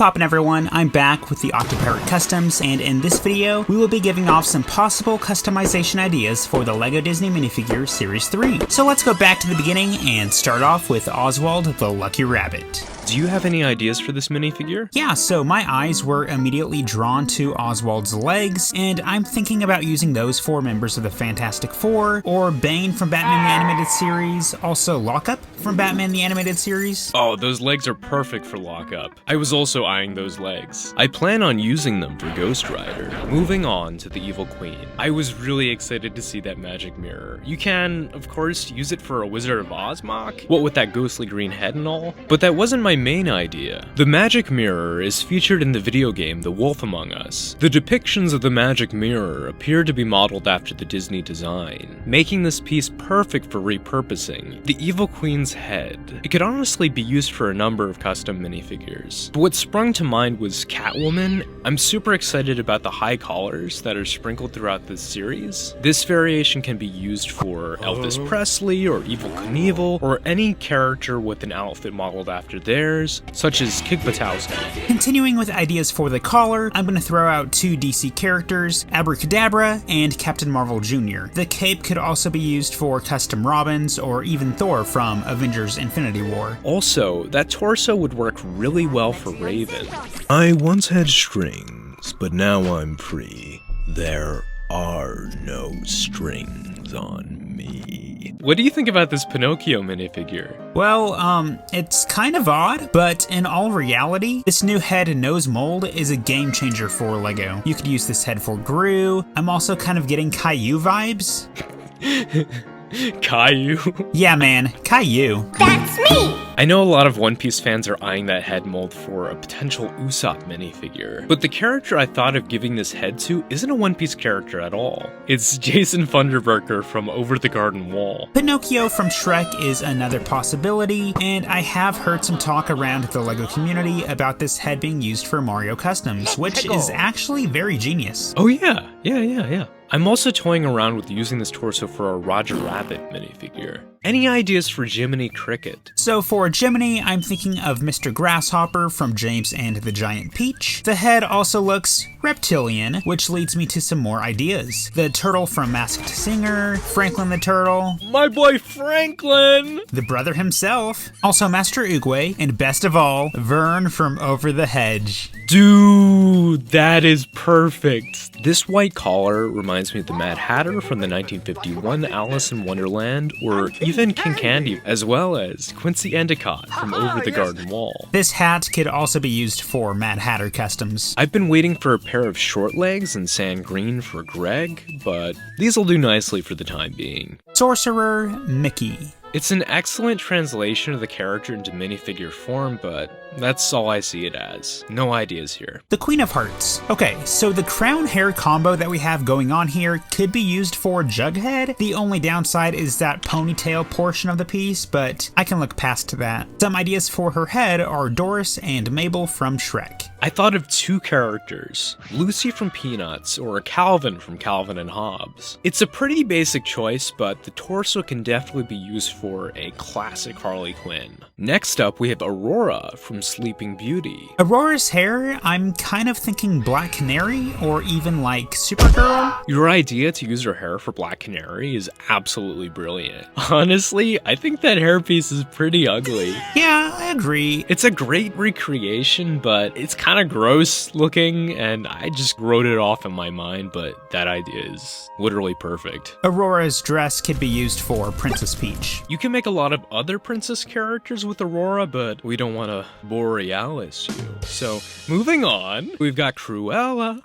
poppin' everyone, I'm back with the OctoPirate Customs, and in this video, we will be giving off some possible customization ideas for the LEGO Disney Minifigures Series 3. So let's go back to the beginning and start off with Oswald the Lucky Rabbit. Do you have any ideas for this minifigure? Yeah, so my eyes were immediately drawn to Oswald's legs, and I'm thinking about using those for members of the Fantastic Four, or Bane from Batman the Animated Series, also Lockup from Batman the Animated Series. Oh, those legs are perfect for Lockup. I was also eyeing those legs. I plan on using them for Ghost Rider. Moving on to the Evil Queen. I was really excited to see that magic mirror. You can, of course, use it for a Wizard of Oz mock, what with that ghostly green head and all, but that wasn't my main idea. The magic mirror is featured in the video game The Wolf Among Us. The depictions of the magic mirror appear to be modeled after the Disney design, making this piece perfect for repurposing. The Evil Queen's head. It could honestly be used for a number of custom minifigures, but what sprung to mind was Catwoman. I'm super excited about the high collars that are sprinkled throughout this series. This variation can be used for Elvis Presley or Evel Knievel, or any character with an outfit modeled after theirs, such as Kik Batowski. Continuing with ideas for the collar, I'm going to throw out two DC characters, Abracadabra and Captain Marvel Jr. The cape could also be used for custom Robins or even Thor from Avengers Infinity War. Also, that torso would work really well for Raven. I once had strings, but now I'm free. There are no strings on me. What do you think about this Pinocchio minifigure? Well, it's kind of odd, but in all reality, this new head and nose mold is a game changer for LEGO. You could use this head for Gru. I'm also kind of getting Caillou vibes. Caillou? Yeah, man, Caillou. That's me! I know a lot of One Piece fans are eyeing that head mold for a potential Usopp minifigure, but the character I thought of giving this head to isn't a One Piece character at all. It's Jason Thunderburger from Over the Garden Wall. Pinocchio from Shrek is another possibility, and I have heard some talk around the LEGO community about this head being used for Mario Customs, which is actually very genius. Oh yeah. I'm also toying around with using this torso for a Roger Rabbit minifigure. Any ideas for Jiminy Cricket? So for Jiminy, I'm thinking of Mr. Grasshopper from James and the Giant Peach. The head also looks reptilian, which leads me to some more ideas. The turtle from Masked Singer, Franklin the Turtle. My boy Franklin! The brother himself. Also Master Oogway, and best of all, Vern from Over the Hedge. Dude, that is perfect. This white collar reminds me of the Mad Hatter from the 1951 Alice in Wonderland, or even King Candy, as well as Quincy Endicott from Over the Garden Wall. This hat could also be used for Mad Hatter Customs. I've been waiting for a pair of short legs in sand green for Grieg, but these will do nicely for the time being. Sorcerer Mickey. It's an excellent translation of the character into minifigure form, but that's all I see it as. No ideas here. The Queen of Hearts. Okay, so the crown hair combo that we have going on here could be used for Jughead. The only downside is that ponytail portion of the piece, but I can look past that. Some ideas for her head are Doris and Mabel from Shrek. I thought of two characters, Lucy from Peanuts or Calvin from Calvin and Hobbes. It's a pretty basic choice, but the torso can definitely be used for a classic Harley Quinn. Next up, we have Aurora from Sleeping Beauty. Aurora's hair, I'm kind of thinking Black Canary or even like Supergirl. Your idea to use her hair for Black Canary is absolutely brilliant. Honestly, I think that hairpiece is pretty ugly. Yeah, I agree. It's a great recreation, but it's kind of gross looking, and I just wrote it off in my mind, but that idea is literally perfect. Aurora's dress could be used for Princess Peach. You can make a lot of other princess characters with Aurora, but we don't want to Borealis you. So, moving on, we've got Cruella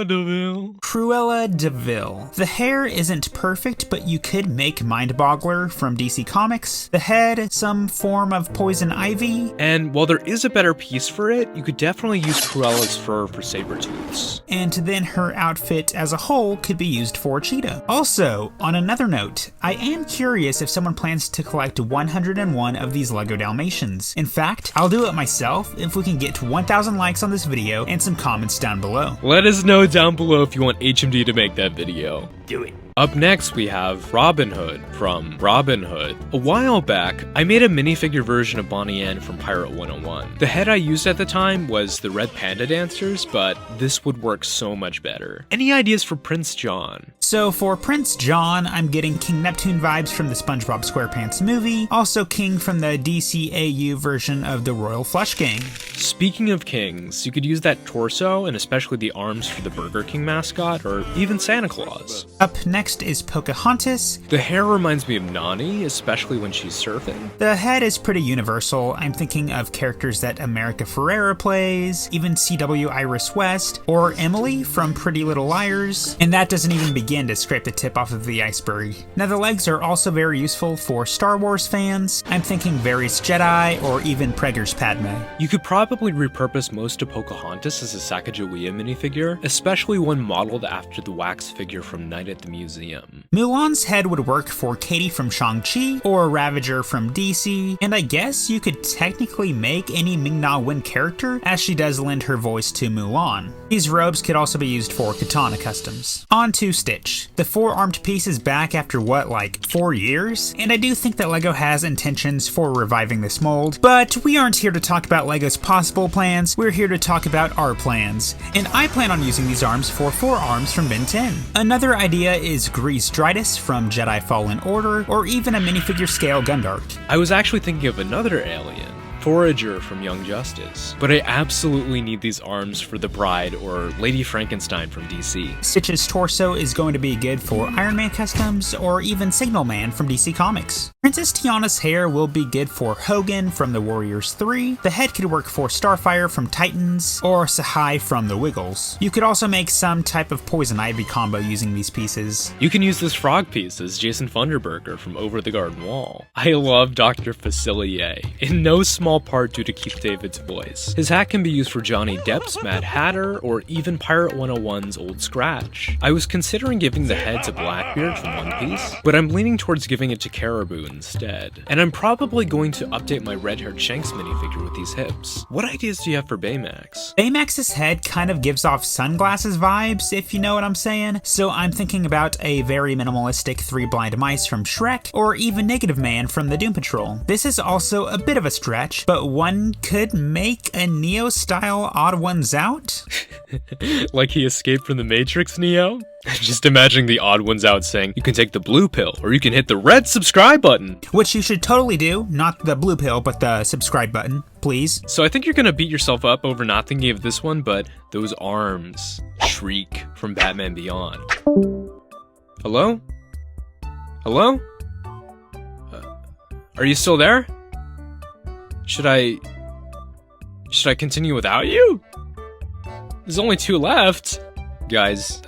DeVille. Cruella DeVille. The hair isn't perfect, but you could make Mindboggler from DC Comics. The head, some form of Poison Ivy. And while there is a better piece for it, you could definitely use Cruella's fur for Sabretooths. And then her outfit as a whole could be used for Cheetah. Also, on another note, I am curious if someone plans to collect 101 of these LEGO Dalmatians. In fact, I'll do it myself if we can get to 1,000 likes on this video and some comments down below. Let us know down below if you want HMD to make that video. Do it. Up next, we have Robin Hood from Robin Hood. A while back, I made a minifigure version of Bonnie Ann from Pirate 101. The head I used at the time was the Red Panda dancers, but this would work so much better. Any ideas for Prince John? So for Prince John, I'm getting King Neptune vibes from the SpongeBob SquarePants movie, also King from the DCAU version of the Royal Flush Gang. Speaking of kings, you could use that torso and especially the arms for the Burger King mascot, or even Santa Claus. Up next is Pocahontas. The hair reminds me of Nani, especially when she's surfing. The head is pretty universal. I'm thinking of characters that America Ferrera plays, even CW Iris West, or Emily from Pretty Little Liars, and that doesn't even begin to scrape the tip off of the iceberg. Now the legs are also very useful for Star Wars fans. I'm thinking Varys Jedi or even Praeger's Padme. You could probably repurpose most of Pocahontas as a Sacagawea minifigure, especially one modeled after the wax figure from Night at the Museum. Mulan's head would work for Katie from Shang-Chi or Ravager from DC, and I guess you could technically make any Ming-Na Wen character, as she does lend her voice to Mulan. These robes could also be used for Katana Customs. On to Stitch. The four-armed piece is back after what, like 4 years? And I do think that LEGO has intentions for reviving this mold, but we aren't here to talk about LEGO's possible plans, we're here to talk about our plans. And I plan on using these arms for 4 arms from Ben 10. Another idea is Grease Dritus from Jedi Fallen Order, or even a minifigure scale Gundark. I was actually thinking of another alien, Forager from Young Justice, but I absolutely need these arms for the Bride or Lady Frankenstein from DC. Stitch's torso is going to be good for Iron Man Customs or even Signal Man from DC Comics. Princess Tiana's hair will be good for Hogan from the Warriors 3. The head could work for Starfire from Titans or Sahai from the Wiggles. You could also make some type of Poison Ivy combo using these pieces. You can use this frog piece as Jason Funderburger from Over the Garden Wall. I love Dr. Facilier, in no small part due to Keith David's voice. His hat can be used for Johnny Depp's Mad Hatter or even Pirate 101's Old Scratch. I was considering giving the head to Blackbeard from One Piece, but I'm leaning towards giving it to Caribou instead. And I'm probably going to update my red-haired Shanks minifigure with these hips. What ideas do you have for Baymax? Baymax's head kind of gives off sunglasses vibes, if you know what I'm saying, so I'm thinking about a very minimalistic 3 blind mice from Shrek, or even Negative Man from the Doom Patrol. This is also a bit of a stretch, but one could make a Neo-style Odd Ones Out? Like he escaped from the Matrix, Neo? Just imagining the Odd Ones Out saying, you can take the blue pill, or you can hit the red subscribe button. Which you should totally do, not the blue pill, but the subscribe button, please. So I think you're gonna beat yourself up over not thinking of this one, but those arms. Shriek from Batman Beyond. Hello? Hello? Are you still there? Should I continue without you? There's only 2 left. Guys,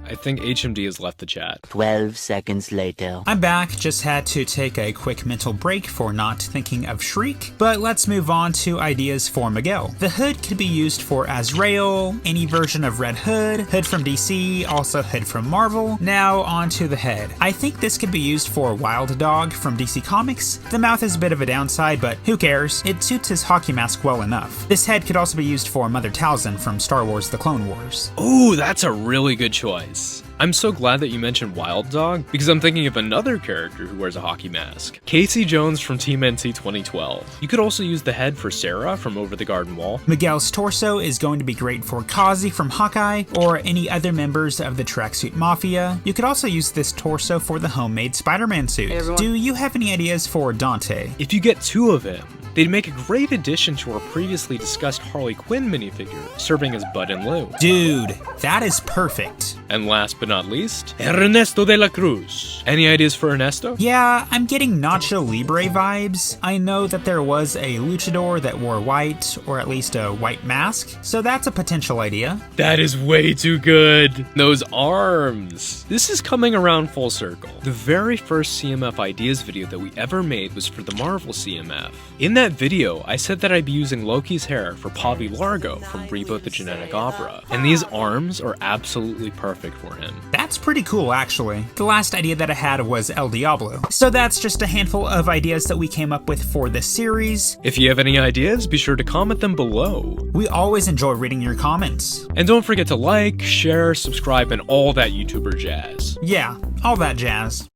I think HMD has left the chat. 12 seconds later. I'm back, just had to take a quick mental break for not thinking of Shriek, but let's move on to ideas for Miguel. The hood could be used for Azrael, any version of Red Hood, Hood from DC, also Hood from Marvel. Now on to the head. I think this could be used for Wild Dog from DC Comics. The mouth is a bit of a downside, but who cares? It suits his hockey mask well enough. This head could also be used for Mother Talzin from Star Wars The Clone Wars. Ooh, that's a really good choice. I'm so glad that you mentioned Wild Dog, because I'm thinking of another character who wears a hockey mask. Casey Jones from Team NC 2012. You could also use the head for Sarah from Over the Garden Wall. Miguel's torso is going to be great for Kazi from Hawkeye, or any other members of the Tracksuit Mafia. You could also use this torso for the homemade Spider-Man suit. Hey, do you have any ideas for Dante? If you get 2 of him, they'd make a great addition to our previously discussed Harley Quinn minifigure, serving as Bud and Lou. Dude, that is perfect. And last but not least, Ernesto de la Cruz. Any ideas for Ernesto? Yeah, I'm getting Nacho Libre vibes. I know that there was a luchador that wore white, or at least a white mask, so that's a potential idea. That is way too good. Those arms. This is coming around full circle. The very first CMF ideas video that we ever made was for the Marvel CMF. In that video, I said that I'd be using Loki's hair for Pavi Largo from Reboot the Genetic Opera, and these arms are absolutely perfect for him. That's That's pretty cool, actually. The last idea that I had was El Diablo. So that's just a handful of ideas that we came up with for this series. If you have any ideas, be sure to comment them below. We always enjoy reading your comments. And don't forget to like, share, subscribe, and all that YouTuber jazz. Yeah, all that jazz.